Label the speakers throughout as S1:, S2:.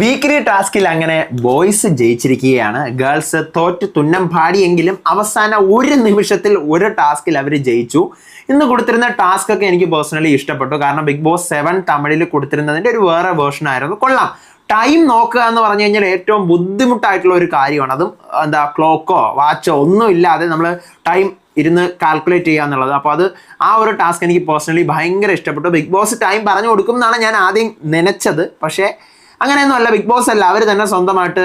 S1: Weekly ടാസ്കിൽ അങ്ങനെ boys ജയിച്ചിരിക്കുകയാണ്. Girls തോറ്റ് തുന്നം പാടിയെങ്കിലും അവസാന ഒരു നിമിഷത്തിൽ ഒരു ടാസ്കിൽ അവർ ജയിച്ചു. ഇന്ന് കൊടുത്തിരുന്ന ടാസ്ക് ഒക്കെ എനിക്ക് പേഴ്സണലി ഇഷ്ടപ്പെട്ടു. കാരണം ബിഗ് ബോസ് 7 തമിഴിൽ കൊടുത്തിരുന്നതിൻ്റെ ഒരു വേറെ വേർഷൻ ആയിരുന്നു. കൊള്ളാം. ടൈം നോക്കുക എന്ന് പറഞ്ഞു കഴിഞ്ഞാൽ ഏറ്റവും ബുദ്ധിമുട്ടായിട്ടുള്ള ഒരു കാര്യമാണ്. അതും ക്ലോക്കോ വാച്ചോ ഒന്നും ഇല്ലാതെ നമ്മൾ ടൈം ഇരുന്ന് കാൽക്കുലേറ്റ് ചെയ്യുക എന്നുള്ളത്. അപ്പോൾ അത് ആ ഒരു ടാസ്ക് എനിക്ക് പേഴ്സണലി ഭയങ്കര ഇഷ്ടപ്പെട്ടു. ബിഗ് ബോസ് ടൈം പറഞ്ഞു കൊടുക്കും എന്നാണ് ഞാൻ ആദ്യം നനച്ചത്. പക്ഷേ അങ്ങനെയൊന്നും അല്ല. ബിഗ് ബോസ് അല്ല, അവർ തന്നെ സ്വന്തമായിട്ട്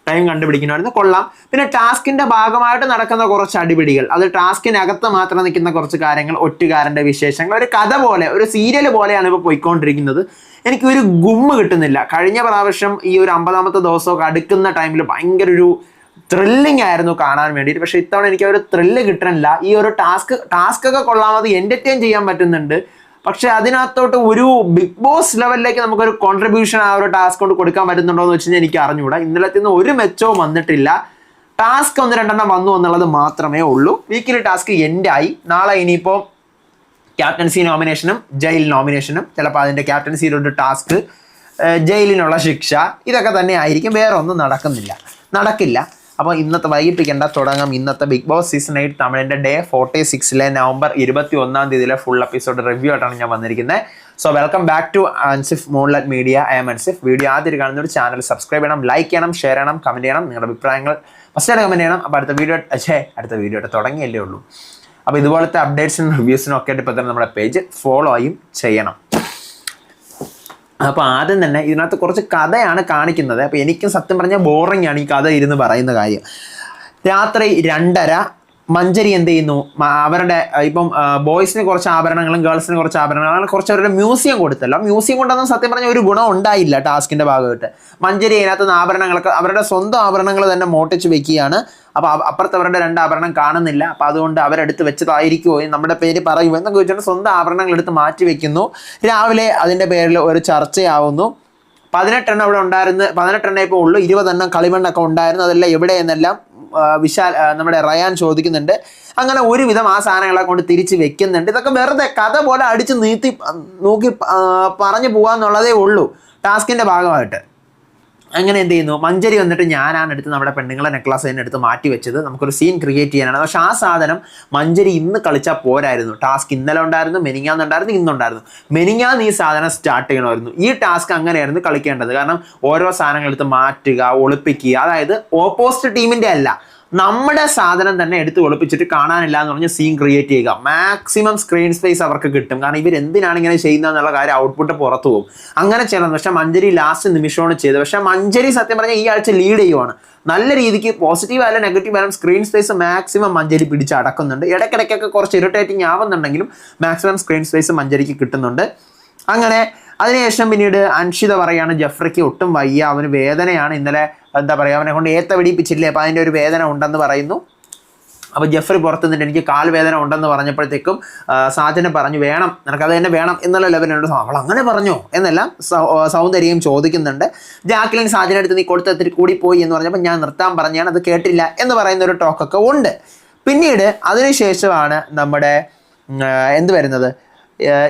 S1: ടൈം കണ്ടുപിടിക്കണമായിരുന്നു. കൊള്ളാം. പിന്നെ ടാസ്കിന്റെ ഭാഗമായിട്ട് നടക്കുന്ന കുറച്ച് അടിപിടികൾ, അത് ടാസ്കിനകത്ത് മാത്രം നിൽക്കുന്ന കുറച്ച് കാര്യങ്ങൾ, ഒറ്റുകാരന്റെ വിശേഷങ്ങൾ, ഒരു കഥ പോലെ, ഒരു സീരിയൽ പോലെയാണ് ഇപ്പോൾ പോയിക്കൊണ്ടിരിക്കുന്നത്. എനിക്കൊരു ഗുമ്മ് കിട്ടുന്നില്ല. കഴിഞ്ഞ പ്രാവശ്യം ഈ ഒരു 50ാമത്തെ ദിവസമൊക്കെ അടുക്കുന്ന ടൈമിൽ ഭയങ്കര ഒരു ത്രില്ലിംഗ് ആയിരുന്നു കാണാൻ വേണ്ടിയിട്ട്. പക്ഷെ ഇത്തവണ എനിക്ക് ഒരു ത്രില്ല് കിട്ടണില്ല. ഈ ഒരു ടാസ്ക് ഒക്കെ കൊള്ളാമത് എൻ്റർടൈൻ ചെയ്യാൻ പറ്റുന്നുണ്ട്. പക്ഷെ അതിനകത്തോട്ട് ഒരു ബിഗ് ബോസ് ലെവലിലേക്ക് നമുക്കൊരു കോൺട്രിബ്യൂഷൻ ആ ഒരു ടാസ്ക് കൊണ്ട് കൊടുക്കാൻ പറ്റുന്നുണ്ടോ എന്ന് വെച്ച് കഴിഞ്ഞാൽ എനിക്ക് അറിഞ്ഞുകൂടാ. ഇന്നലത്തെ നിന്ന് ഒരു മെച്ചവും വന്നിട്ടില്ല. ടാസ്ക് 1-2 വന്നു എന്നുള്ളത് മാത്രമേ ഉള്ളൂ. വീക്കിലി ടാസ്ക് എൻഡ് ആയി. നാളെ ഇനിയിപ്പോൾ ക്യാപ്റ്റൻസി നോമിനേഷനും ജയിൽ നോമിനേഷനും, ചിലപ്പോൾ അതിൻ്റെ ക്യാപ്റ്റൻസിയിലൊരു ടാസ്ക്, ജയിലിനുള്ള ശിക്ഷ, ഇതൊക്കെ തന്നെ ആയിരിക്കും. വേറെ ഒന്നും നടക്കില്ല. അപ്പോൾ ഇന്നത്തെ വൈകിപ്പിക്കേണ്ട തുടങ്ങാം. ഇന്നത്തെ ബിഗ് ബോസ് സീസൺ 8 തമിഴിൻ്റെ day 46 November 21 full episode review ആയിട്ടാണ് ഞാൻ വന്നിരിക്കുന്നത്. So welcome back to Ansif moonlight media. I'm Ansif. Video ആദ്യം കാണുന്ന ഒരു ചാനൽ സബ്സ്ക്രൈബ് ചെയ്യണം, ലൈക്ക് ചെയ്യണം, ഷെയർ ചെയ്യണം, കമൻറ്റ് ചെയ്യണം. നിങ്ങളുടെ അഭിപ്രായങ്ങൾ ഫസ്റ്റായിട്ട് കമൻറ്റ് ചെയ്യണം. അപ്പോൾ അടുത്ത വീഡിയോ ആയിട്ട് തുടങ്ങിയല്ലേ ഉള്ളൂ. അപ്പോൾ ഇതുപോലത്തെ അപ്ഡേറ്റ്സിനും റിവ്യൂസിനും ഒക്കെ ആയിട്ട് ഇപ്പോൾ തന്നെ നമ്മുടെ പേജ് ഫോളോയും ചെയ്യണം. അപ്പോൾ ആദ്യം തന്നെ ഇതിനകത്ത് കുറച്ച് കഥയാണ് കാണിക്കുന്നത്. അപ്പോൾ എനിക്കും സത്യം പറഞ്ഞാൽ ബോറിംഗ് ആണ് ഈ കഥ ഇരുന്ന് പറയുന്ന കാര്യം. രാത്രി 2:30 മഞ്ചരി എന്ത് ചെയ്യുന്നു, അവരുടെ ഇപ്പം ബോയ്സിന് കുറച്ച് ആഭരണങ്ങളും ഗേൾസിന് കുറച്ച് ആഭരണങ്ങളും കുറച്ച് അവരുടെ മ്യൂസിയം കൊടുത്തല്ലോ. മ്യൂസിയം കൊണ്ടൊന്നും സത്യം പറഞ്ഞാൽ ഒരു ഗുണം ഉണ്ടായില്ല ടാസ്കിൻ്റെ ഭാഗമായിട്ട്. മഞ്ചരി അതിനകത്ത് നിന്ന് ആഭരണങ്ങളൊക്കെ അവരുടെ സ്വന്തം ആഭരണങ്ങൾ തന്നെ മോട്ടിച്ച് വെക്കുകയാണ്. അപ്പോൾ അപ്പുറത്ത് അവരുടെ 2 ആഭരണം കാണുന്നില്ല. അപ്പോൾ അതുകൊണ്ട് അവരെടുത്ത് വെച്ചതായിരിക്കുമോ, നമ്മുടെ പേര് പറയുമോ എന്നൊക്കെ ചോദിച്ചുകൊണ്ട് സ്വന്തം ആഭരണങ്ങൾ എടുത്ത് മാറ്റി വെക്കുന്നു. രാവിലെ അതിൻ്റെ പേരിൽ ഒരു ചർച്ചയാവുന്നു. 18 അവിടെ ഉണ്ടായിരുന്നു. 18 ഇപ്പോൾ ഉള്ളൂ. 20 കളിമണ്ണൊക്കെ ഉണ്ടായിരുന്നു. അതെല്ലാം എവിടെയെന്നെല്ലാം നമ്മുടെ റയാൻ ചോദിക്കുന്നുണ്ട്. അങ്ങനെ ഒരുവിധം ആ സാധനങ്ങളെ കൊണ്ട് തിരിച്ച് വെക്കുന്നുണ്ട്. ഇതൊക്കെ വെറുതെ കഥ പോലെ അടിച്ച് നോക്കി പറഞ്ഞു പോകാന്നുള്ളതേ ഉള്ളൂ ടാസ്കിൻ്റെ ഭാഗമായിട്ട്. അങ്ങനെ എന്ത് ചെയ്യുന്നു, മഞ്ചരി വന്നിട്ട് ഞാനാണ് എടുത്ത് നമ്മുടെ പെണ്ണുങ്ങളെ നെക്ലസ് തന്നെ എടുത്ത് മാറ്റി വെച്ചത്, നമുക്കൊരു സീൻ ക്രിയേറ്റ് ചെയ്യാനാണ്. പക്ഷെ ആ സാധനം മഞ്ചരി ഇന്ന് കളിച്ചാൽ പോരായിരുന്നു. ടാസ്ക് ഇന്നലെ ഉണ്ടായിരുന്നു, മെനിങ്ങാന്നുണ്ടായിരുന്നു, ഇന്നുണ്ടായിരുന്നു. മെനിങ്ങാന്ന് ഈ സാധനം സ്റ്റാർട്ട് ചെയ്യണമായിരുന്നു. ഈ ടാസ്ക് അങ്ങനെയായിരുന്നു കളിക്കേണ്ടത്. കാരണം ഓരോ സാധനങ്ങൾ എടുത്ത് മാറ്റുക, ഒളിപ്പിക്കുക, അതായത് ഓപ്പോസിറ്റ് ടീമിൻ്റെ അല്ല, നമ്മുടെ സാധനം തന്നെ എടുത്ത് ഒളിപ്പിച്ചിട്ട് കാണാനില്ല എന്ന് പറഞ്ഞ് സീൻ ക്രിയേറ്റ് ചെയ്യുക. മാക്സിമം സ്ക്രീൻ സ്പേസ് അവർക്ക് കിട്ടും. കാരണം ഇവരെന്തിനാണ് ഇങ്ങനെ ചെയ്യുന്നത് എന്നുള്ള കാര്യം ഔട്ട്പുട്ട് പുറത്തു പോകും. അങ്ങനെ ചെയ്യണം. പക്ഷെ മഞ്ചരി ലാസ്റ്റ് നിമിഷമാണ് ചെയ്തത്. പക്ഷെ മഞ്ചരി സത്യം പറഞ്ഞാൽ ഈ ആഴ്ച ലീഡ് ചെയ്യുവാണ്. നല്ല രീതിക്ക് പോസിറ്റീവ് ആയാലും നെഗറ്റീവ് ആയാലും സ്ക്രീൻ സ്പേസ് മാക്സിമം മഞ്ചരി പിടിച്ചടക്കുന്നുണ്ട്. ഇടയ്ക്കിടയ്ക്കൊക്കെ കുറച്ച് ഇറിറ്റേറ്റിംഗ് ആവുന്നുണ്ടെങ്കിലും മാക്സിമം സ്ക്രീൻ സ്പേസ് മഞ്ചരിക്ക് കിട്ടുന്നുണ്ട്. അങ്ങനെ അതിനുശേഷം പിന്നീട് അൻഷിത പറയാണ് ജെഫ്രിക്ക് ഒട്ടും വയ്യ, അവന് വേദനയാണ്, ഇന്നലെ അവനെ കൊണ്ട് ഏത്ത വെടിപ്പിച്ചില്ലേ, അപ്പോൾ അതിൻ്റെ ഒരു വേദന ഉണ്ടെന്ന് പറയുന്നു. അപ്പോൾ ജെഫ്രി പുറത്തു നിന്നിട്ട് എനിക്ക് കാൽ വേദന ഉണ്ടെന്ന് പറഞ്ഞപ്പോഴത്തേക്കും സാജന പറഞ്ഞു വേണം, നിനക്കത് തന്നെ വേണം എന്നുള്ള ലെവലുണ്ട്. അവൾ അങ്ങനെ പറഞ്ഞോ എന്നെല്ലാം സൗന്ദര്യം ചോദിക്കുന്നുണ്ട്. ജാക്ലിൻ സാജന എടുത്ത് നീ കൊടുത്തിട്ട് കൂടിപ്പോയി എന്ന് പറഞ്ഞപ്പോൾ ഞാൻ നിർത്താൻ പറഞ്ഞാണ്, അത് കേട്ടില്ല എന്ന് പറയുന്ന ഒരു ടോക്കൊക്കെ ഉണ്ട്. പിന്നീട് അതിനുശേഷമാണ് നമ്മുടെ വരുന്നത്,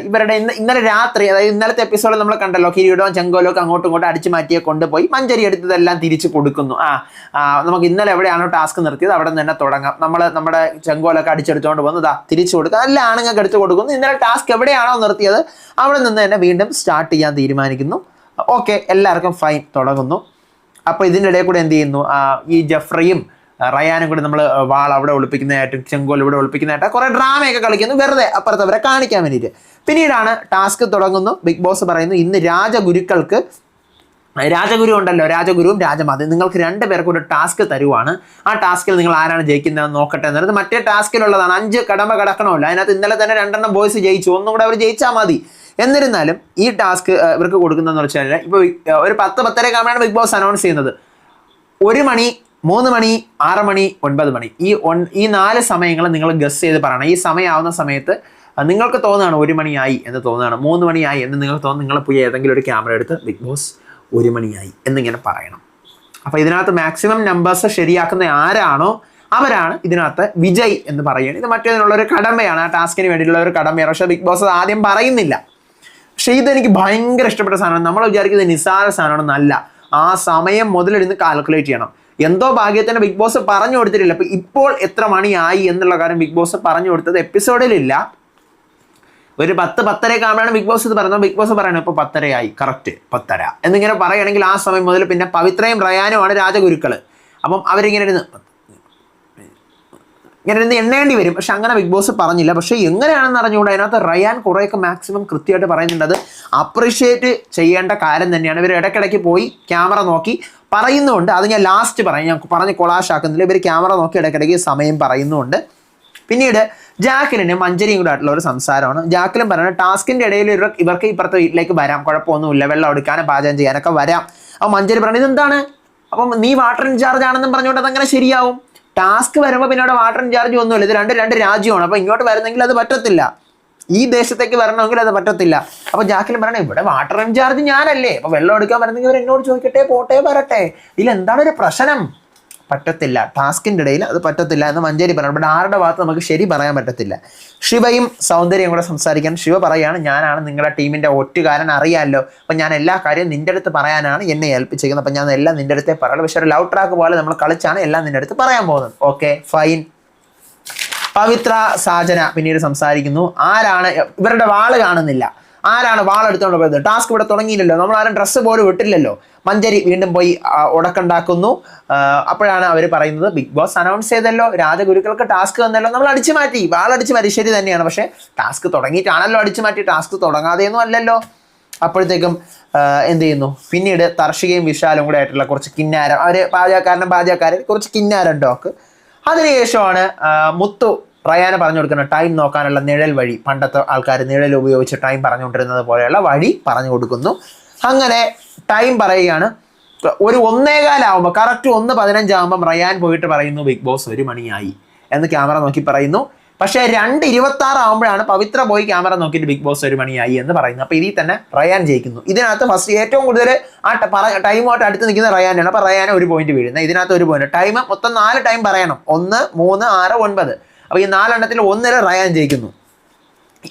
S1: ഇവരുടെ ഇന്നലെ രാത്രി, അതായത് ഇന്നലത്തെ എപ്പിസോഡിൽ നമ്മൾ കണ്ടല്ലോ, കിരീടവും ചെങ്കോലൊക്കെ അങ്ങോട്ടും ഇങ്ങോട്ടും അടിച്ചു മാറ്റിയെ കൊണ്ടുപോയി മഞ്ചരി എടുത്തതെല്ലാം തിരിച്ചു കൊടുക്കുന്നു. നമുക്ക് ഇന്നലെ എവിടെയാണോ ടാസ്ക് നിർത്തിയത് അവിടെ നിന്ന് തന്നെ തുടങ്ങാം. നമ്മുടെ ചെങ്കോലൊക്കെ അടിച്ചെടുത്തുകൊണ്ട് വന്നതാ തിരിച്ചു കൊടുക്കുക, എല്ലാ ആണുങ്ങൾക്ക് എടുത്തു കൊടുക്കുന്നു. ഇന്നലെ ടാസ്ക് എവിടെയാണോ നിർത്തിയത് അവിടെ നിന്ന് തന്നെ വീണ്ടും സ്റ്റാർട്ട് ചെയ്യാൻ തീരുമാനിക്കുന്നു. ഓക്കെ, എല്ലാവർക്കും ഫൈൻ, തുടങ്ങുന്നു. അപ്പോൾ ഇതിൻ്റെ ഇടയിൽ കൂടെ എന്ത് ചെയ്യുന്നു, ഈ ജെഫ്രിയും റയാനും കൂടി നമ്മൾ വാൾ അവിടെ ഒളിപ്പിക്കുന്നതായിട്ടും ചെങ്കോൽ ഇവിടെ ഒളിപ്പിക്കുന്നതായിട്ട് കുറേ ഡ്രാമയൊക്കെ കളിക്കുന്നു, വെറുതെ അപ്പുറത്തവരെ കാണിക്കാൻ വേണ്ടിയിട്ട്. പിന്നീടാണ് ടാസ്ക് തുടങ്ങുന്നു. ബിഗ് ബോസ് പറയുന്നു ഇന്ന് രാജഗുരുക്കൾക്ക്, രാജഗുരു ഉണ്ടല്ലോ, രാജഗുരുവും രാജമാതയും, നിങ്ങൾക്ക് 2 പേർക്ക് ഒരു ടാസ്ക് തരുവാണ്. ആ ടാസ്കിൽ നിങ്ങൾ ആരാണ് ജയിക്കുന്നതെന്ന് നോക്കട്ടെ എന്നത് മറ്റേ ടാസ്കിലുള്ളതാണ്. 5 കടമ്പ കടക്കണമല്ലോ. അതിനകത്ത് ഇന്നലെ തന്നെ 2 ബോയ്സ് ജയിച്ചു, ഒന്നും കൂടെ അവർ ജയിച്ചാൽ മതി. എന്നിരുന്നാലും ഈ ടാസ്ക് ഇവർക്ക് കൊടുക്കുന്നതെന്ന് വെച്ചാൽ ഇപ്പോൾ ഒരു 10-10:30 ആകുമ്പോഴാണ് ബിഗ് ബോസ് അനൗൺസ് ചെയ്യുന്നത്. 1 മണി, 3 മണി, 6 മണി, 9 മണി, ഈ 4 സമയങ്ങൾ നിങ്ങൾ ഗസ് ചെയ്ത് പറയണം. ഈ സമയമാവുന്ന സമയത്ത് നിങ്ങൾക്ക് തോന്നുകയാണ് 1 മണിയായി എന്ന് തോന്നുകയാണ്, 3 മണിയായി എന്ന് നിങ്ങൾക്ക് തോന്നുന്നു, നിങ്ങൾ പോയി ഏതെങ്കിലും ഒരു ക്യാമറ എടുത്ത് ബിഗ് ബോസ് 1 മണിയായി എന്നിങ്ങനെ പറയണം. അപ്പോൾ ഇതിനകത്ത് മാക്സിമം നമ്പേഴ്സ് ശരിയാക്കുന്ന ആരാണോ അവരാണ് ഇതിനകത്ത് വിജയ് എന്ന് പറയുന്നത്. ഇത് മറ്റേതിനുള്ളൊരു കടമയാണ്, ആ ടാസ്കിന് വേണ്ടിയിട്ടുള്ള ഒരു കടമയാണ്. പക്ഷേ ബിഗ് ബോസ് ആദ്യം പറയുന്നില്ല. പക്ഷെ ഇതെനിക്ക് ഭയങ്കര ഇഷ്ടപ്പെട്ട സാധനമാണ്. നമ്മൾ വിചാരിക്കുന്നത് നിസ്സാര സാധനമാണെന്നല്ല. ആ സമയം മുതലിരുന്ന് കാൽക്കുലേറ്റ് ചെയ്യണം. എന്തോ ഭാഗ്യത്തിന് ബിഗ് ബോസ് പറഞ്ഞു കൊടുത്തിട്ടില്ല. അപ്പൊ ഇപ്പോൾ എത്ര മണിയായി എന്നുള്ള കാര്യം ബിഗ് ബോസ് പറഞ്ഞു കൊടുത്തത് എപ്പിസോഡിലില്ല. ഒരു 10-10:30 ആകുമ്പോഴാണ് ബിഗ് ബോസ് ഇത് പറയുന്നത്. ബിഗ് ബോസ് പറയണം ഇപ്പോൾ 10:30 ആയി, കറക്റ്റ് 10:30 എന്നിങ്ങനെ പറയുകയാണെങ്കിൽ ആ സമയം മുതൽ പിന്നെ പവിത്രയും റയാനുമാണ് രാജഗുരുക്കള്. അപ്പം അവരിങ്ങനെ ഇരുന്ന് എണ്ണേണ്ടി വരും. പക്ഷെ അങ്ങനെ ബിഗ് ബോസ് പറഞ്ഞില്ല. പക്ഷെ എങ്ങനെയാണെന്ന് അറിഞ്ഞുകൂടെ. അതിനകത്ത് റയാൻ കുറേയൊക്കെ മാക്സിമം കൃത്യമായിട്ട് പറയുന്നുണ്ട്. അത് അപ്രീഷിയേറ്റ് ചെയ്യേണ്ട കാര്യം തന്നെയാണ്. ഇവർ ഇടയ്ക്കിടയ്ക്ക് പോയി ക്യാമറ നോക്കി പറയുന്നുണ്ട്. അത് ഞാൻ ലാസ്റ്റ് പറയാം, ഞാൻ പറഞ്ഞ് കൊളാഷാക്കുന്നില്ല. ഇവർ ക്യാമറ നോക്കി ഇടയ്ക്കിടയ്ക്ക് സമയം പറയുന്നുണ്ട്. പിന്നീട് ജാക്കിലിനും മഞ്ചരിയും കൂടെ ആയിട്ടുള്ള ഒരു സംസാരമാണ്. ജാക്കിലും പറയുന്നത് ടാസ്കിന്റെ ഇടയിൽ ഇവർക്ക് ഇപ്പുറത്തെ വീട്ടിലേക്ക് വരാം, കുഴപ്പമൊന്നുമില്ല, വെള്ളം എടുക്കാനും പാചകം ചെയ്യാനൊക്കെ വരാം. അപ്പോൾ മഞ്ചരി പറയുന്നത് ഇതെന്താണ്, അപ്പം നീ വാട്ടർ ഇൻചാർജ് ആണെന്നും പറഞ്ഞുകൊണ്ട് അതങ്ങനെ ശരിയാവും. ടാസ്ക് വരുമ്പോൾ പിന്നെ അവിടെ വാട്ടർ ഇൻചാർജ് ഒന്നുമില്ല. ഇത് രണ്ട് രാജ്യമാണ്. അപ്പോൾ ഇങ്ങോട്ട് വരുന്നെങ്കിൽ അത് പറ്റത്തില്ല, ഈ ദേശത്തേക്ക് വരണമെങ്കിൽ അത് പറ്റത്തില്ല. അപ്പോൾ ജാക്കിലും പറയണേ ഇവിടെ വാട്ടർ ഇൻചാർജ് ഞാനല്ലേ, അപ്പോൾ വെള്ളം എടുക്കാൻ വരുന്നെങ്കിൽ ഇവർ എന്നോട് ചോദിക്കട്ടെ, പോട്ടെ, വരട്ടെ, ഇതിലെന്താണ് ഒരു പ്രശ്നം? പറ്റത്തില്ല, ടാസ്കിൻ്റെ ഇടയിൽ അത് പറ്റത്തില്ല എന്ന് മഞ്ചേരി പറഞ്ഞു. ഇവിടെ ആരുടെ ഭാഗത്ത് നമുക്ക് ശരി പറയാൻ പറ്റത്തില്ല. ശിവയും സൗന്ദര്യം കൂടെ സംസാരിക്കാൻ ശിവ പറയാണ്, ഞാനാണ് നിങ്ങളുടെ ടീമിൻ്റെ ഒറ്റുകാരൻ, അറിയാമല്ലോ, അപ്പം ഞാൻ എല്ലാ കാര്യവും നിൻ്റെ അടുത്ത് പറയാനാണ് എന്നെ ഏൽപ്പിച്ചിരിക്കുന്നത്. അപ്പം ഞാൻ എല്ലാം നിൻ്റെ അടുത്തേ പറയുള്ളൂ. പക്ഷേ ഒരു ലവ് ട്രാക്ക് പോലെ നമ്മൾ കളിച്ചാണ് എല്ലാം നിൻ്റെ അടുത്ത് പറയാൻ പോകുന്നത്. Okay, fine. പവിത്ര സാജന പിന്നീട് സംസാരിക്കുന്നു. ആരാണ് ഇവരുടെ വാള് കാണുന്നില്ല, ആരാണ് വാളെടുത്തോണ്ട് പോയത്? ടാസ്ക് ഇവിടെ തുടങ്ങിയില്ലല്ലോ, നമ്മൾ ആരും ഡ്രസ്സ് പോലും ഇട്ടില്ലല്ലോ. മഞ്ചരി വീണ്ടും പോയി ഉടക്കുണ്ടാക്കുന്നു. അപ്പോഴാണ് അവർ പറയുന്നത് ബിഗ് ബോസ് അനൗൺസ് ചെയ്തല്ലോ, രാജഗുരുക്കൾക്ക് ടാസ്ക് തന്നല്ലോ, നമ്മൾ അടിച്ചു മാറ്റി, വാളടിച്ച് മാറ്റി. ശരി തന്നെയാണ്, പക്ഷേ ടാസ്ക് തുടങ്ങിയിട്ടാണല്ലോ അടിച്ചു മാറ്റി, ടാസ്ക് തുടങ്ങാതെയൊന്നും അല്ലല്ലോ. അപ്പോഴത്തേക്കും എന്ത് ചെയ്യുന്നു, പിന്നീട് തർഷികയും വിശാലും കൂടെ ആയിട്ടുള്ള കുറച്ച് കിന്നാരം, അവർ പാചകക്കാരൻ കുറച്ച് കിന്നാരം ടോക്ക്. അതിനുശേഷമാണ് മുത്തു റയാന് പറഞ്ഞു കൊടുക്കുന്ന ടൈം നോക്കാനുള്ള നിഴൽ വഴി, പണ്ടത്തെ ആൾക്കാർ നിഴൽ ഉപയോഗിച്ച് ടൈം പറഞ്ഞുകൊണ്ടിരുന്നത് പോലെയുള്ള വഴി പറഞ്ഞു കൊടുക്കുന്നു. അങ്ങനെ ടൈം പറയുകയാണ്. ഒരു 1:15 കറക്റ്റ് 1:15 റയാൻ പോയിട്ട് പറയുന്നു ബിഗ് ബോസ് 1 മണിയായി എന്ന് ക്യാമറ നോക്കി പറയുന്നു. പക്ഷേ 2:26 ആകുമ്പോഴാണ് പവിത്ര പോയി ക്യാമറ നോക്കിയിട്ട് ബിഗ് ബോസ് 1 മണിയായി എന്ന് പറയുന്നത്. അപ്പോൾ ഇതിൽ തന്നെ റയാൻ ജയിക്കുന്നു. ഇതിനകത്ത് ഫസ്റ്റ് ഏറ്റവും കൂടുതൽ ആ ടൈമുമായിട്ട് അടുത്ത് നിൽക്കുന്ന റയാനാണ്. അപ്പോൾ റയാന് 1 പോയിന്റ് വീഴുന്നത്, ഇതിനകത്ത് 1 പോയിന്റ്. ടൈം മൊത്തം 4 ടൈം പറയണം, 1, 3, 6, 9. അപ്പോൾ ഈ 4 എണ്ണത്തിൽ 1 റയാൻ ജയിക്കുന്നു,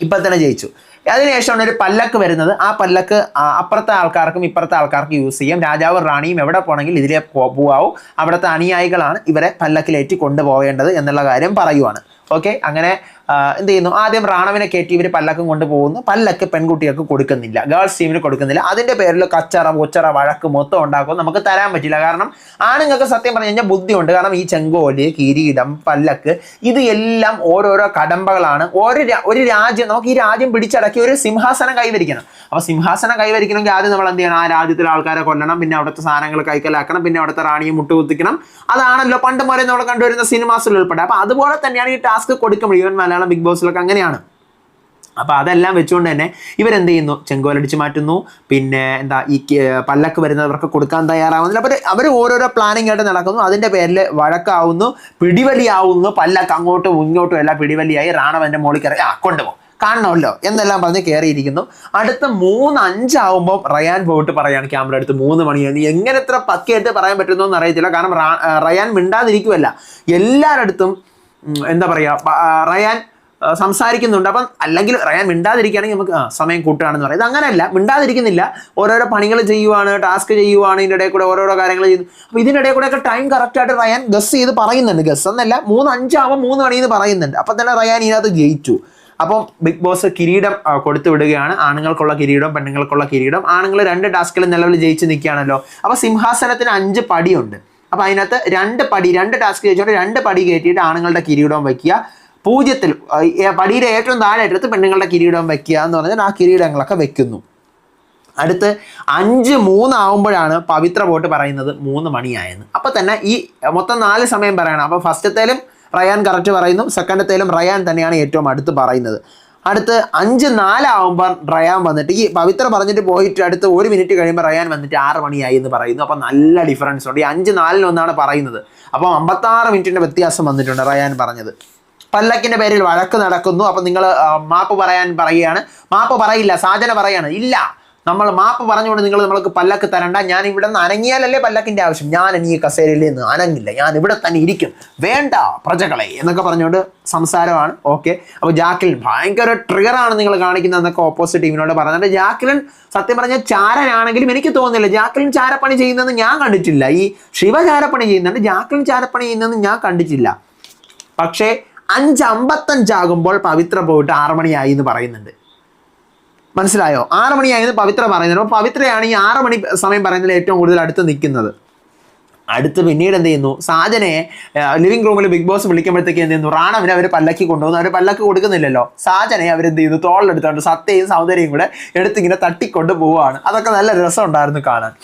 S1: ഇപ്പം തന്നെ ജയിച്ചു. അതിനുശേഷമാണ് ഒരു പല്ലക്ക് വരുന്നത്. ആ പല്ലക്ക് അപ്പുറത്തെ ആൾക്കാർക്കും ഇപ്പുറത്തെ ആൾക്കാർക്കും യൂസ് ചെയ്യാം. രാജാവും റാണിയും എവിടെ പോകണമെങ്കിൽ ഇതിലെ പോവാവും. അവിടുത്തെ അനുയായികളാണ് ഇവരെ പല്ലക്കിലേറ്റി കൊണ്ടുപോകേണ്ടത് എന്നുള്ള കാര്യം പറയുവാണ്. ഓക്കെ, അങ്ങനെ എന്ത് ചെയ്യുന്നു, ആദ്യം റാണവിനെ കയറ്റി ഇവർ പല്ലക്കും കൊണ്ടുപോകുന്നു. പല്ലക്ക് പെൺകുട്ടികൾക്ക് കൊടുക്കുന്നില്ല, ഗേൾസ് ടീമിന് കൊടുക്കുന്നില്ല. അതിൻ്റെ പേരിൽ കൊച്ചറ വഴക്ക് മൊത്തം ഉണ്ടാക്കും. നമുക്ക് തരാൻ പറ്റില്ല, കാരണം ആണുങ്ങൾക്ക് സത്യം പറഞ്ഞു കഴിഞ്ഞാൽ ബുദ്ധിയുണ്ട്. കാരണം ഈ ചെങ്കോല്, കിരീടം, പല്ലക്ക്, ഇത് എല്ലാം ഓരോരോ കടമ്പകളാണ്. ഒരു രാജ്യം, നമുക്ക് ഈ രാജ്യം പിടിച്ചടക്കി ഒരു സിംഹാസനം കൈവരിക്കണം. അപ്പോൾ സിംഹാസനം കൈവരിക്കണമെങ്കിൽ ആദ്യം നമ്മൾ എന്ത് ചെയ്യണം, ആ രാജ്യത്തിലെ ആൾക്കാരെ കൊല്ലണം, പിന്നെ അവിടുത്തെ സാധനങ്ങൾ കൈക്കലാക്കണം, പിന്നെ അവിടുത്തെ റാണിയെ മുട്ടുകുത്തിക്കണം. അതാണല്ലോ പണ്ട് മുതലേ നമ്മൾ കണ്ടുവരുന്ന സിനിമാസിൽ ഉൾപ്പെടെ. അപ്പോൾ അതുപോലെ തന്നെയാണ് ഈ ടാസ്ക് കൊടുക്കുമ്പോൾ, ഈവൻ മലയാളം ബിഗ് ബോസിലൊക്കെ അങ്ങനെയാണ്. അപ്പോൾ അതെല്ലാം വെച്ചുകൊണ്ട് തന്നെ ഇവരെന്ത് ചെയ്യുന്നു, ചെങ്കോലടിച്ച് മാറ്റുന്നു. പിന്നെ എന്താ, ഈ പല്ലക്ക് വരുന്നവർക്ക് കൊടുക്കാൻ തയ്യാറാവുന്നില്ല. അപ്പോൾ അവർ ഓരോരോ പ്ലാനിങ് ആയിട്ട് നടക്കുന്നു. അതിൻ്റെ പേരിൽ വഴക്കാവുന്നു, പിടിവലിയാവുന്നു. പല്ലക്ക് അങ്ങോട്ടും ഇങ്ങോട്ടും എല്ലാം പിടിവലിയായി. റാണവൻ്റെ മോളിൽ കയറി കൊണ്ടുപോകും, കാണണമല്ലോ എന്നെല്ലാം പറഞ്ഞ് കയറിയിരിക്കുന്നു. അടുത്ത 3:05 ആകുമ്പോൾ റയാൻ പോയിട്ട് പറയാണ് ക്യാമറ എടുത്ത് 3 മണിയാണ്. എങ്ങനെ ഇത്ര പക്കയായിട്ട് പറയാൻ പറ്റുന്നതെന്ന് അറിയത്തില്ല. കാരണം റയാൻ മിണ്ടാതിരിക്കുമല്ല, എല്ലാവരടുത്തും എന്താ പറയുക, റയാൻ സംസാരിക്കുന്നുണ്ട്. അപ്പം അല്ലെങ്കിൽ റയാൻ മിണ്ടാതിരിക്കുകയാണെങ്കിൽ നമുക്ക് സമയം കൂട്ടുകയാണെന്ന് പറയാം. ഇത് അങ്ങനെയല്ല, മിണ്ടാതിരിക്കുന്നില്ല, ഓരോരോ പണികൾ ചെയ്യുവാണ്, ടാസ്ക് ചെയ്യുവാണ്, ഇതിൻ്റെ ഇടയിൽ കൂടെ ഓരോരോ കാര്യങ്ങൾ ചെയ്യുന്നു. അപ്പോൾ ഇതിൻ്റെ ഇടയിൽ കൂടെയൊക്കെ ടൈം കറക്റ്റായിട്ട് റയാൻ ഗസ് ചെയ്ത് പറയുന്നുണ്ട്. ഗസ് എന്നല്ല, 3:05 ആകുമ്പോൾ 3 മണിയെന്ന് പറയുന്നുണ്ട്. അപ്പം തന്നെ റയാൻ ഇതിനകത്ത് ജയിച്ചു. അപ്പം ബിഗ് ബോസ് കിരീടം കൊടുത്തു വിടുകയാണ്. ആണുങ്ങൾക്കുള്ള കിരീടം, പെണ്ണുങ്ങൾക്കുള്ള കിരീടം. ആണുങ്ങൾ 2 ടാസ്കിലും നിലവിൽ ജയിച്ച് നിൽക്കുകയാണല്ലോ. അപ്പോൾ സിംഹാസനത്തിന് 5 പടിയുണ്ട്. അപ്പോൾ അതിനകത്ത് 2 ടാസ്ക് ജയിച്ചുകൊണ്ട് 2 പടി കയറ്റിയിട്ട് ആണുങ്ങളുടെ കിരീടം വയ്ക്കുക. 0 പടിയുടെ ഏറ്റവും താഴെ എടുത്ത് പെണ്ണുങ്ങളുടെ കിരീടം വയ്ക്കുക എന്ന് പറഞ്ഞാൽ ആ കിരീടങ്ങളൊക്കെ വെക്കുന്നു. അടുത്ത് 5:03 ആകുമ്പോഴാണ് പവിത്ര പോയിട്ട് പറയുന്നത് 3 മണിയായെന്ന്. അപ്പോൾ തന്നെ ഈ മൊത്തം 4 സമയം പറയണം. അപ്പോൾ ഫസ്റ്റത്തേലും റയാൻ കറക്റ്റ് പറയുന്നു, സെക്കൻഡത്തേലും റയാൻ തന്നെയാണ് ഏറ്റവും അടുത്ത് പറയുന്നത്. അടുത്ത് 5:04 ആകുമ്പോൾ റയാൻ വന്നിട്ട്, ഈ പവിത്ര പറഞ്ഞിട്ട് പോയിട്ട് അടുത്ത് 1 മിനിറ്റ് കഴിയുമ്പോൾ റയാൻ വന്നിട്ട് 6 മണിയായി എന്ന് പറയുന്നു. അപ്പോൾ നല്ല ഡിഫറൻസ് ഉണ്ട്. ഈ 5:04 പറയുന്നത്. അപ്പോൾ 56 മിനിറ്റിൻ്റെ വ്യത്യാസം വന്നിട്ടുണ്ട് റയാൻ പറഞ്ഞത്. പല്ലക്കിൻ്റെ പേരിൽ വഴക്ക് നടക്കുന്നു. അപ്പം നിങ്ങൾ മാപ്പ് പറയാൻ പറയുകയാണ്. മാപ്പ് പറയില്ല, സാജന പറയാണ്, ഇല്ല നമ്മൾ മാപ്പ് പറഞ്ഞുകൊണ്ട് നിങ്ങൾ നമ്മൾക്ക് പല്ലക്ക് തരണ്ട, ഞാൻ ഇവിടെ നിന്ന് അനങ്ങിയാലല്ലേ പല്ലക്കിൻ്റെ ആവശ്യം, ഞാൻ ഈ കസേരയിൽ നിന്ന് അനങ്ങില്ല, ഞാൻ ഇവിടെ തന്നെ ഇരിക്കും, വേണ്ട പ്രജകളെ എന്നൊക്കെ പറഞ്ഞുകൊണ്ട് സംസാരമാണ്. ഓക്കെ, അപ്പോൾ ജാക്ലിൻ ഭയങ്കര ട്രിഗറാണ് നിങ്ങൾ കാണിക്കുന്നതെന്നൊക്കെ ഓപ്പോസിറ്റ് ടീമിനോട് പറഞ്ഞിട്ട് ജാക്ലിൻ സത്യം പറഞ്ഞാൽ ചാരനാണെങ്കിലും എനിക്ക് തോന്നുന്നില്ല ജാക്ലിൻ ചാരപ്പണി ചെയ്യുന്നതെന്ന് ഞാൻ കണ്ടിട്ടില്ല. ഈ ശിവ ചാരപ്പണി ചെയ്യുന്നുണ്ട്, ജാക്ലിൻ ചാരപ്പണി ചെയ്യുന്നതെന്ന് ഞാൻ കണ്ടിട്ടില്ല. പക്ഷേ 5:55 ആകുമ്പോൾ പവിത്ര പോയിട്ട് 6 മണിയായി എന്ന് പറയുന്നുണ്ട്. മനസ്സിലായോ? 6 മണിയായെന്ന് പവിത്ര പറയുന്നത്. അപ്പോൾ പവിത്രയാണ് ഈ 6 മണി സമയം പറയുന്നതിൽ ഏറ്റവും കൂടുതൽ അടുത്ത് നിൽക്കുന്നത്. അടുത്ത് പിന്നീട് എന്ത് ചെയ്യുന്നു, സാജനെ ലിവിംഗ് റൂമിൽ ബിഗ് ബോസ് വിളിക്കുമ്പോഴത്തേക്ക് എന്ത് ചെയ്യുന്നു, റാണവിനെ അവർ പല്ലക്ക് കൊണ്ടുപോകുന്നു. അവർ പല്ലക്ക് കൊടുക്കുന്നില്ലല്ലോ, സാജനെ അവരെന്ത് ചെയ്യുന്നു, തോളിലെടുത്തോണ്ട് സത്യയും സൗന്ദര്യവും കൂടെ എടുത്തിങ്ങനെ തട്ടിക്കൊണ്ട് പോവുകയാണ്. അതൊക്കെ നല്ല രസം ഉണ്ടായിരുന്നു കാണാൻ.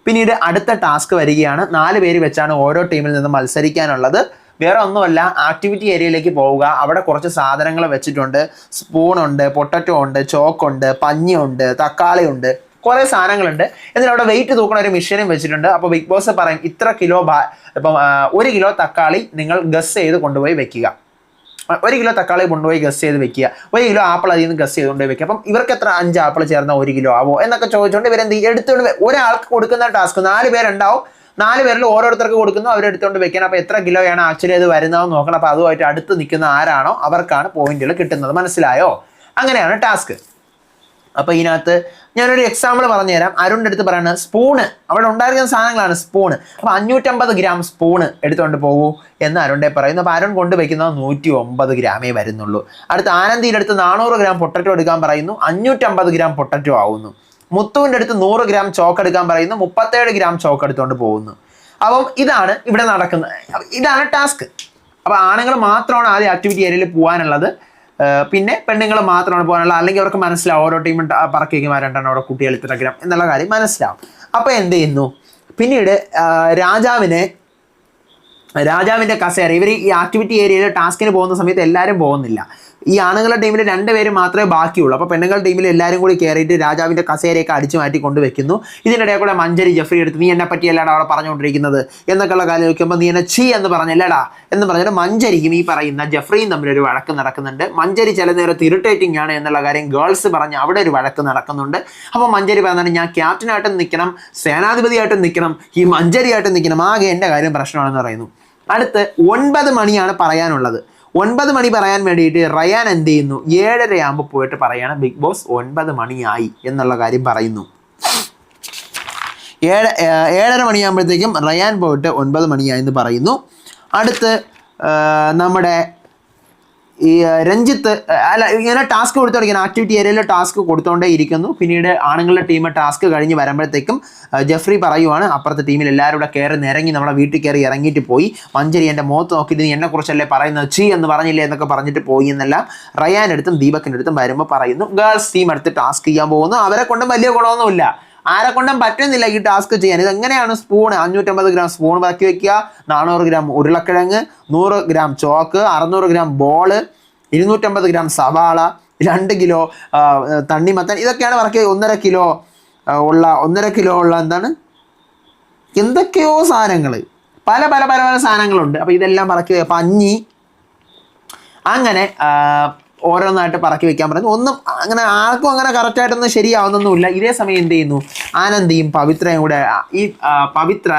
S1: പിന്നീട് അടുത്ത ടാസ്ക് വരികയാണ്. 4 പേര് വെച്ചാണ് ഓരോ ടീമിൽ നിന്നും മത്സരിക്കാനുള്ളത്. വേറെ ഒന്നുമല്ല, ആക്ടിവിറ്റി ഏരിയയിലേക്ക് പോവുക. അവിടെ കുറച്ച് സാധനങ്ങൾ വെച്ചിട്ടുണ്ട്. സ്പൂണുണ്ട്, പൊട്ടറ്റോ ഉണ്ട്, ചോക്കുണ്ട്, പഞ്ഞിയുണ്ട്, തക്കാളി ഉണ്ട്, കുറേ സാധനങ്ങളുണ്ട്. എന്നിട്ട് അവിടെ വെയിറ്റ് തൂക്കണ ഒരു മെഷീനും വെച്ചിട്ടുണ്ട്. അപ്പോൾ ബിഗ് ബോസ് പറയും ഇത്ര കിലോ ഇപ്പം 1 കിലോ തക്കാളി നിങ്ങൾ ഗസ് ചെയ്ത് കൊണ്ടുപോയി വെക്കുക. 1 കിലോ തക്കാളി കൊണ്ടുപോയി ഗസ് ചെയ്ത് വെക്കുക. 1 കിലോ ആപ്പിൾ അതിൽ നിന്ന് ഗസ് ചെയ്തുകൊണ്ട് വെക്കുക. അപ്പം ഇവർക്ക് എത്ര 5 ആപ്പിൾ ചേർന്ന 1 കിലോ ആവോ എന്നൊക്കെ ചോദിച്ചുകൊണ്ട് ഇവരെന്ത് എടുത്തുകൊണ്ട് ഒരാൾക്ക് കൊടുക്കുന്ന ടാസ്ക് 4 പേരുണ്ടാവും. 4 പേരിൽ ഓരോരുത്തർക്ക് കൊടുക്കുന്നു, അവരെടുത്തുകൊണ്ട് വെക്കണം. അപ്പോൾ എത്ര കിലോയാണ് ആക്ച്വലി അത് വരുന്നതെന്ന് നോക്കണം. അപ്പോൾ അതുമായിട്ട് അടുത്ത് നിൽക്കുന്ന ആരാണോ അവർക്കാണ് പോയിന്റുകൾ കിട്ടുന്നത്. മനസ്സിലായോ? അങ്ങനെയാണ് ടാസ്ക്. അപ്പോൾ ഇതിനകത്ത് ഞാനൊരു എക്സാമ്പിൾ പറഞ്ഞുതരാം. അരുണിൻ്റെ അടുത്ത് പറയുന്നത് സ്പൂണ് അവിടെ ഉണ്ടായിരുന്ന സാധനങ്ങളാണ് സ്പൂണ്. അപ്പോൾ 550 ഗ്രാം സ്പൂണ് എടുത്തുകൊണ്ട് പോകൂ എന്ന് അരുണിനെ പറയുന്നു. അപ്പോൾ അരുൺ കൊണ്ടുവയ്ക്കുന്നത് 109 ഗ്രാമേ വരുന്നുള്ളൂ. അടുത്ത് ആനന്ദിയുടെ അടുത്ത് 400 ഗ്രാം പൊട്ടറ്റോ എടുക്കാൻ പറയുന്നു, 550 ഗ്രാം പൊട്ടറ്റോ ആവുന്നു. മുത്തുവിൻ്റെ അടുത്ത് 100 ഗ്രാം ചോക്ക് എടുക്കാൻ പറയുന്നു, 37 ഗ്രാം ചോക്ക് എടുത്തുകൊണ്ട് പോകുന്നു. അപ്പം ഇതാണ് ഇവിടെ നടക്കുന്നത്, ഇതാണ് ടാസ്ക്. അപ്പോൾ ആണുങ്ങൾ മാത്രമാണ് ആദ്യം ആക്ടിവിറ്റി ഏരിയയിൽ പോകാനുള്ളത്, പിന്നെ പെണ്ണുങ്ങൾ മാത്രമാണ് പോകാനുള്ളത്. അല്ലെങ്കിൽ അവർക്ക് മനസ്സിലാവും ഓരോ ടീമും പറക്കി വയ്ക്കുമ്പോൾ 2 അവിടെ കുട്ടികൾ ഇത്ര ഗ്രാം എന്നുള്ള കാര്യം മനസ്സിലാവും. അപ്പോൾ എന്ത് ചെയ്യുന്നു, പിന്നീട് രാജാവിൻ്റെ കസേര, ഇവർ ഈ ആക്ടിവിറ്റി ഏരിയയിൽ ടാസ്കിന് പോകുന്ന സമയത്ത് എല്ലാവരും പോകുന്നില്ല. ഈ ആണുങ്ങളുടെ ടീമിൽ 2 പേര് മാത്രമേ ബാക്കിയുള്ളൂ. അപ്പോൾ പെണ്ണുങ്ങളുടെ ടീമിൽ എല്ലാവരും കൂടി കയറിയിട്ട് രാജാവിൻ്റെ കസേരയൊക്കെ അടിച്ചു മാറ്റി കൊണ്ടുവയ്ക്കുന്നു. ഇതിനിടയിൽ കൂടെ മഞ്ചരി ജെഫ്രി എടുത്ത് നീ എന്നെ പറ്റിയല്ലടാ അവിടെ പറഞ്ഞുകൊണ്ടിരിക്കുന്നത് എന്നൊക്കെയുള്ള കാര്യം ചോദിക്കുമ്പോൾ നീ എന്നെ ചീ എന്ന് പറഞ്ഞല്ലടാ എന്ന് പറഞ്ഞിട്ട് മഞ്ചരിക്കും ഈ പറയുന്ന ജെഫ്രിയും തമ്മിലൊരു വഴക്ക് നടക്കുന്നുണ്ട്. മഞ്ചരി ചില നേരത്ത് ഇറിറ്റേറ്റിംഗ് ആണ് എന്നുള്ള കാര്യം ഗേൾസ് പറഞ്ഞ് അവിടെ ഒരു വഴക്ക് നടക്കുന്നുണ്ട്. അപ്പോൾ മഞ്ചരി പറഞ്ഞാൽ ഞാൻ ക്യാപ്റ്റനായിട്ടും നിൽക്കണം, സേനാധിപതിയായിട്ടും നിൽക്കണം, ഈ മഞ്ചരിയായിട്ടും നിൽക്കണം, ആകെ എൻ്റെ കാര്യം പ്രശ്നമാണെന്ന് പറയുന്നു. അടുത്ത് 9 മണിയാണ് പറയാനുള്ളത്. 9 മണി പറയാൻ വേണ്ടിയിട്ട് റയാൻ എന്ത് ചെയ്യുന്നു, 7:30 ആകുമ്പോൾ പോയിട്ട് പറയാണ് ബിഗ് ബോസ് 9 മണിയായി എന്നുള്ള കാര്യം പറയുന്നു. 7:30 മണിയാകുമ്പോഴത്തേക്കും റയാൻ പോയിട്ട് 9 മണിയായി എന്ന് പറയുന്നു. അടുത്ത് നമ്മുടെ ഈ രഞ്ജിത്ത് ഇങ്ങനെ ടാസ്ക് കൊടുത്തോണ്ടിരിക്കുന്ന ആക്ടിവിറ്റി ഏരിയയിൽ ടാസ്ക് കൊടുത്തോണ്ടേ ഇരിക്കുന്നു. പിന്നീട് ആണുങ്ങളുടെ ടീം ടാസ്ക് കഴിഞ്ഞ് വരുമ്പോഴത്തേക്കും ജെഫ്രി പറയുവാണ് അപ്പുറത്തെ ടീമിൽ എല്ലാവരും കൂടെ കയറി നിരങ്ങി നമ്മളെ വീട്ടിൽ കയറി ഇറങ്ങിയിട്ട് പോയി. മഞ്ചരി എൻ്റെ മുഖത്ത് നോക്കിയിട്ട് നീ എന്നെക്കുറിച്ചല്ലേ പറയുന്നത്, ചീ എന്ന് പറഞ്ഞില്ലേ എന്നൊക്കെ പറഞ്ഞിട്ട് പോയി എന്നെല്ലാം റയാൻ്റെ അടുത്തും ദീപക്കിൻ്റെ അടുത്തും വരുമ്പോൾ പറയുന്നു. ഗേൾസ് ടീം അടുത്ത് ടാസ്ക് ചെയ്യാൻ പോകുന്നു. അവരെ കൊണ്ടും വലിയ ഗുണമൊന്നുമില്ല, ആരെ കൊണ്ടും പറ്റുന്നില്ല ഈ ടാസ്ക് ചെയ്യാൻ. ഇതെങ്ങനെയാണ് സ്പൂൺ 550 ഗ്രാം സ്പൂൺ ബാക്കി വയ്ക്കുക, 400 ഗ്രാം ഉരുളക്കിഴങ്ങ്, 100 gram chalk, 600 gram ball, 250 gram സവാള, 2 കിലോ തണ്ണിമത്തൻ, ഇതൊക്കെയാണ് വർക്ക്. 1.5 കിലോ ഉള്ള എന്താണ് എന്തൊക്കെയോ സാധനങ്ങൾ, പല പല പല പല സാധനങ്ങളുണ്ട്. അപ്പോൾ ഇതെല്ലാം പറക്കി പഞ്ഞി അങ്ങനെ ഓരോന്നായിട്ട് പറക്കി വെക്കാൻ പറയുന്നു. ഒന്നും അങ്ങനെ ആർക്കും അങ്ങനെ കറക്റ്റായിട്ടൊന്നും ശരിയാവുന്നൊന്നുമില്ല. ഇതേ സമയം എന്ത് ചെയ്യുന്നു, ആനന്ദിയും പവിത്രയും കൂടെ ഈ പവിത്ര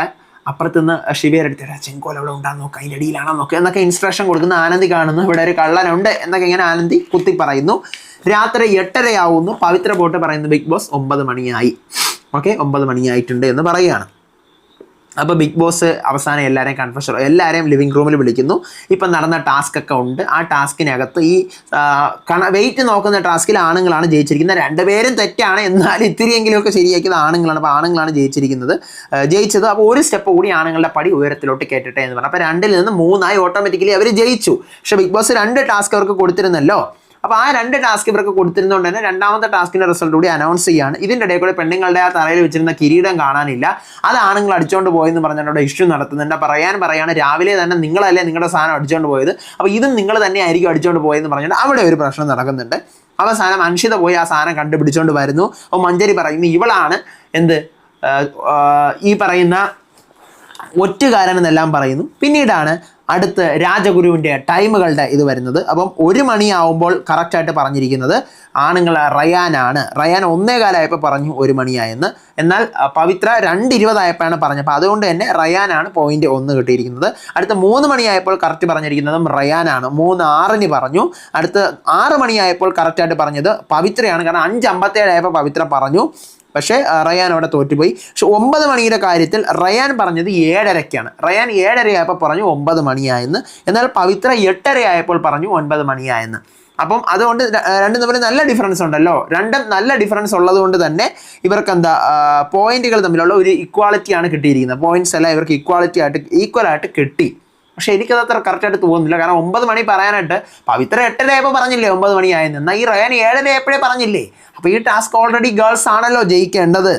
S1: അപ്പുറത്തുനിന്ന് ശിവയുടെ അടുത്ത് ചെങ്കോൽ അവിടെ ഉണ്ടാകുന്ന നോക്കുക, അതിൻ്റെ അടിയിലാണോ നോക്കുക എന്നൊക്കെ ഇൻസ്ട്രക്ഷൻ കൊടുക്കുന്ന ആനന്ദി കാണുന്നു. ഇവിടെ ഒരു കള്ളനുണ്ട് എന്നൊക്കെ ഇങ്ങനെ ആനന്ദി കുത്തി പറയുന്നു. രാത്രി 8:30 ആവുന്നു. പവിത്ര പോട്ട് പറയുന്നു ബിഗ് ബോസ് 9 മണിയായി. ഓക്കെ, 9 മണിയായിട്ടുണ്ട് എന്ന് പറയുകയാണ്. അപ്പോൾ ബിഗ് ബോസ് അവസാനം എല്ലാവരെയും ലിവിംഗ് റൂമിൽ വിളിക്കുന്നു. ഇപ്പം നടന്ന ടാസ്ക് ഒക്കെ ഉണ്ട്. ആ ടാസ്കിനകത്ത് ഈ വെയിറ്റ് നോക്കുന്ന ടാസ്കിൽ ആണുങ്ങളാണ് ജയിച്ചിരിക്കുന്നത്. 2 പേരും തെറ്റാണ്, എന്നാലും ഇത്തിരിയെങ്കിലുമൊക്കെ ശരിയാക്കിയത് ആണുങ്ങളാണ്. അപ്പോൾ ആണുങ്ങളാണ് ജയിച്ചത്. അപ്പോൾ ഒരു സ്റ്റെപ്പ് കൂടി ആണുങ്ങളുടെ പടി ഉയരത്തിലോട്ട് കയറ്റട്ടെ എന്ന് പറഞ്ഞു. അപ്പോൾ 2-ൽ നിന്ന് 3 ഓട്ടോമാറ്റിക്കലി അവർ ജയിച്ചു. പക്ഷേ ബിഗ് ബോസ് 2 ടാസ്ക് അവർക്ക് കൊടുത്തിരുന്നല്ലോ. അപ്പോൾ ആ 2 ടാസ്ക് ഇവർക്ക് കൊടുത്തിരുന്നതുകൊണ്ട് തന്നെ രണ്ടാമത്തെ ടാസ്കിൻ്റെ റിസൾട്ട് കൂടി അനൗൺസ് ചെയ്യാണ്. ഇതിൻ്റെ ഇടയിൽ കൂടെ പെണ്ണുങ്ങളുടെ ആ തറയിൽ വെച്ചിരുന്ന കിരീടം കാണാനില്ല, അത് ആണുങ്ങൾ അടിച്ചുകൊണ്ട് പോയെന്ന് പറഞ്ഞാൽ അവിടെ ഇഷ്യൂ നടത്തുന്നുണ്ട്. പറയാണ് രാവിലെ തന്നെ നിങ്ങളല്ലേ നിങ്ങളുടെ സാധനം അടിച്ചുകൊണ്ട് പോയത്, അപ്പോൾ ഇതും നിങ്ങൾ തന്നെ ആയിരിക്കും അടിച്ചുകൊണ്ട് പോയെന്ന് പറഞ്ഞിട്ട് അവിടെ ഒരു പ്രശ്നം നടക്കുന്നുണ്ട്. അവസാനം അൻഷിത പോയി ആ സാധനം കണ്ടുപിടിച്ചുകൊണ്ട് വരുന്നു. അപ്പോൾ മഞ്ചരി പറയുന്നു ഇവളാണ് ഈ പറയുന്ന ഒറ്റുകാരൻ എന്നെല്ലാം പറയുന്നു. പിന്നീടാണ് അടുത്ത് രാജഗുരുവിൻ്റെ ടൈമുകളുടെ ഇത് വരുന്നത്. അപ്പം 1 മണിയാവുമ്പോൾ കറക്റ്റായിട്ട് പറഞ്ഞിരിക്കുന്നത് ആണുങ്ങൾ റയാനാണ്. റയാൻ 1:15 പറഞ്ഞു 1 മണിയായെന്ന്. എന്നാൽ പവിത്ര 2:20 ആയപ്പോഴാണ് പറഞ്ഞത്. അപ്പോൾ അതുകൊണ്ട് തന്നെ റയാനാണ് പോയിന്റ് 1 കിട്ടിയിരിക്കുന്നത്. അടുത്ത 3 മണിയായപ്പോൾ കറക്റ്റ് പറഞ്ഞിരിക്കുന്നതും റയാനാണ്, 3:06 പറഞ്ഞു. അടുത്ത് 6 മണിയായപ്പോൾ കറക്റ്റായിട്ട് പറഞ്ഞത് പവിത്രയാണ്, കാരണം 5:57 ആയപ്പോൾ പവിത്ര പറഞ്ഞു. പക്ഷേ റയാൻ അവിടെ തോറ്റുപോയി. പക്ഷെ 9 മണിയുടെ കാര്യത്തിൽ റയാൻ പറഞ്ഞത് 7:30ക്കാണ്. റയാൻ 7:30 ആയപ്പോൾ പറഞ്ഞു 9 മണിയായെന്ന്. എന്നാൽ പവിത്ര 8:30 ആയപ്പോൾ പറഞ്ഞു 9 മണിയായെന്ന്. അപ്പം അതുകൊണ്ട് രണ്ടും തമ്മിൽ നല്ല ഡിഫറൻസ് ഉണ്ടല്ലോ. രണ്ടും നല്ല ഡിഫറൻസ് ഉള്ളത് കൊണ്ട് തന്നെ ഇവർക്ക് പോയിന്റുകൾ തമ്മിലുള്ള ഒരു ഇക്വാളിറ്റിയാണ് കിട്ടിയിരിക്കുന്നത്. പോയിന്റ്സ് എല്ലാം ഇവർക്ക് ഈക്വലായിട്ട് കിട്ടി. പക്ഷെ എനിക്കത് അത്ര കറക്റ്റായിട്ട് തോന്നുന്നില്ല. കാരണം 9 മണി പറയാനായിട്ട് പവിത്ര 8:30 ആയപ്പോൾ പറഞ്ഞില്ലേ 9 മണിയായെന്ന്. എന്നാൽ ഈ റയാൻ 7:30 ആയപ്പോഴേ പറഞ്ഞില്ലേ. അപ്പോൾ ഈ ടാസ്ക് ഓൾറെഡി ഗേൾസ് ആണല്ലോ ജയിക്കേണ്ടത്.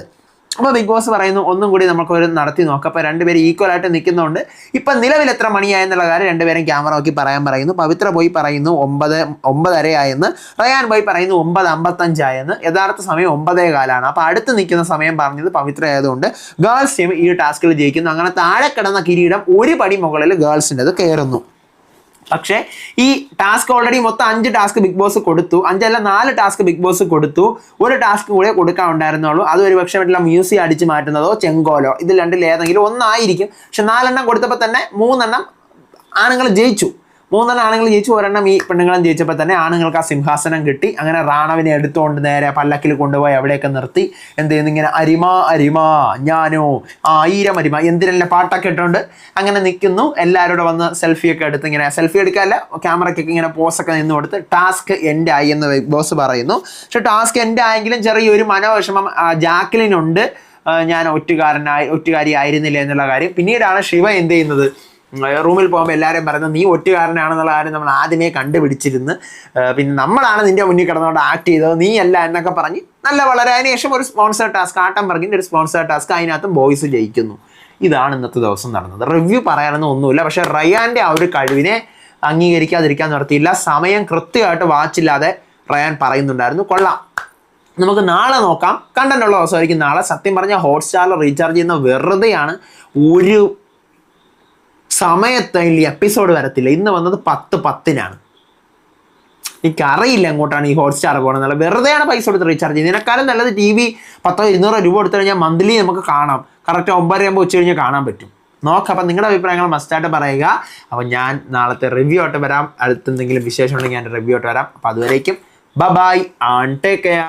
S1: അപ്പോൾ ബിഗ് ബോസ് പറയുന്നു ഒന്നും കൂടി നമുക്കൊരു നടത്തി നോക്കാം. അപ്പോൾ രണ്ടുപേരും ഈക്വലായിട്ട് നിൽക്കുന്നതുകൊണ്ട് ഇപ്പം നിലവിൽ എത്ര മണിയായെന്നുള്ള കാര്യം രണ്ടുപേരും ക്യാമറ നോക്കി പറയാൻ പറയുന്നു. പവിത്ര പോയി പറയുന്നു 9:30 ആയെന്ന്. റയാൻ പോയി പറയുന്നു 9:55 ആയെന്ന്. യഥാർത്ഥ സമയം 9:15. അപ്പോൾ അടുത്ത് നിൽക്കുന്ന സമയം പറഞ്ഞത് പവിത്ര ആയതുകൊണ്ട് ഗേൾസ് ടീം ഈ ടാസ്കിൽ ജയിക്കുന്നു. അങ്ങനെ താഴെ കിടന്ന കിരീടം ഒരു പടി മുകളിൽ ഗേൾസിൻ്റെത് കയറുന്നു. പക്ഷേ ഈ ടാസ്ക് ഓൾറെഡി മൊത്തം 5 ടാസ്ക് ബിഗ് ബോസ് കൊടുത്തു. 4 ടാസ്ക് ബിഗ് ബോസ് കൊടുത്തു. ഒരു ടാസ്ക് കൂടെ കൊടുക്കാൻ ഉണ്ടായിരുന്നുള്ളൂ. അത് ഒരു പക്ഷേ മറ്റുള്ള മ്യൂസിയം അടിച്ച് മാറ്റുന്നതോ ചെങ്കോലോ ഇതിൽ രണ്ടിൽ ഏതെങ്കിലും ഒന്നായിരിക്കും. പക്ഷെ 4 എണ്ണം കൊടുത്തപ്പോൾ തന്നെ 3 എണ്ണം ആണുങ്ങൾ ജയിച്ചു. 3 എണ്ണം ആണുങ്ങൾ ജയിച്ചു, 1 എണ്ണം ഈ പെണ്ണുങ്ങളും ജയിച്ചപ്പോൾ തന്നെ ആണുങ്ങൾക്ക് ആ സിംഹാസനം കിട്ടി. അങ്ങനെ റാണവിനെ എടുത്തുകൊണ്ട് നേരെ പല്ലക്കിൽ കൊണ്ടുപോയി അവിടെയൊക്കെ നിർത്തി എന്ത് ചെയ്യുന്നു, ഇങ്ങനെ അരിമാ അരിമാ ഞാനോ 1000 അരിമ എന്തിനല്ല പാട്ടൊക്കെ ഇട്ടുകൊണ്ട് അങ്ങനെ നിൽക്കുന്നു. എല്ലാവരോടും വന്ന് സെൽഫിയൊക്കെ എടുത്ത് ഇങ്ങനെ സെൽഫി എടുക്കാനല്ല ക്യാമറയ്ക്കൊക്കെ ഇങ്ങനെ പോസൊക്കെ നിന്ന് കൊടുത്ത് ടാസ്ക് എൻഡ് ആയി എന്ന് ബിഗ് ബോസ് പറയുന്നു. പക്ഷെ ടാസ്ക് എൻഡ് ആയെങ്കിലും ചെറിയൊരു മനോവിഷമം ജാക്ലിനുണ്ട്. ഞാൻ ഒറ്റുകാരി ആയിരുന്നില്ല എന്നുള്ള കാര്യം. പിന്നീടാണ് ശിവ എന്ത് ചെയ്യുന്നത്, റൂമിൽ പോകുമ്പോൾ എല്ലാവരും പറയുന്നത് നീ ഒറ്റുകാരനാണെന്നുള്ള കാര്യം നമ്മൾ ആദ്യമേ കണ്ടുപിടിച്ചിരുന്നു. പിന്നെ നമ്മളാണ് നിൻ്റെ മുന്നിൽ കിടന്നുകൊണ്ട് ആക്ട് ചെയ്തത്, നീ അല്ല എന്നൊക്കെ പറഞ്ഞ് നല്ല വളരെ അതിനുശേഷം ഒരു സ്പോൺസർ ടാസ്ക്, ആട്ടംബർഗിൻ്റെ ഒരു സ്പോൺസർ ടാസ്ക്, അതിനകത്ത് ബോയ്സ് ജയിക്കുന്നു. ഇതാണ് ഇന്നത്തെ ദിവസം നടന്നത്. റിവ്യൂ പറയാനൊന്നും ഒന്നുമില്ല. പക്ഷേ റയാൻ്റെ ആ ഒരു കഴിവിനെ അംഗീകരിക്കാതിരിക്കാൻ നിർത്തിയില്ല. സമയം കൃത്യമായിട്ട് വാച്ചില്ലാതെ റയാൻ പറയുന്നുണ്ടായിരുന്നു. കൊള്ളാം. നമുക്ക് നാളെ നോക്കാം. കണ്ടന്റുള്ള ദിവസമായിരിക്കും നാളെ. സത്യം പറഞ്ഞാൽ ഹോട്ട്സ്റ്റാറിൽ റീചാർജ് ചെയ്യുന്ന വെറുതെയാണ്. ഒരു സമയത്ത് ഈ എപ്പിസോഡ് വരത്തില്ല. ഇന്ന് വന്നത് 10:10-നാണ്. എനിക്കറിയില്ല എങ്ങോട്ടാണ് ഈ ഹോട്ട്സ്റ്റാർ പോകണമെന്നുള്ള. വെറുതെയാണ് പൈസ കൊടുത്ത് റീചാർജ് ചെയ്യുന്നത്. ഇതിനേക്കാളും നല്ലത് TV 100-200 രൂപ കൊടുത്തു കഴിഞ്ഞാൽ മന്ത്ലി നമുക്ക് കാണാം. കറക്റ്റ് 9:30 ഉച്ച കഴിഞ്ഞാൽ കാണാൻ പറ്റും. നോക്കാം. അപ്പം നിങ്ങളുടെ അഭിപ്രായങ്ങൾ മസ്റ്റായിട്ട് പറയുക. അപ്പം ഞാൻ നാളത്തെ റിവ്യൂ ആയിട്ട് വരാം. അടുത്തെന്തെങ്കിലും വിശേഷം ഉണ്ടെങ്കിൽ ഞാൻ റിവ്യൂ ആയിട്ട് വരാം. അപ്പം അതുവരേക്കും ബൈ ആൻഡ് ടേക്ക് കെയർ.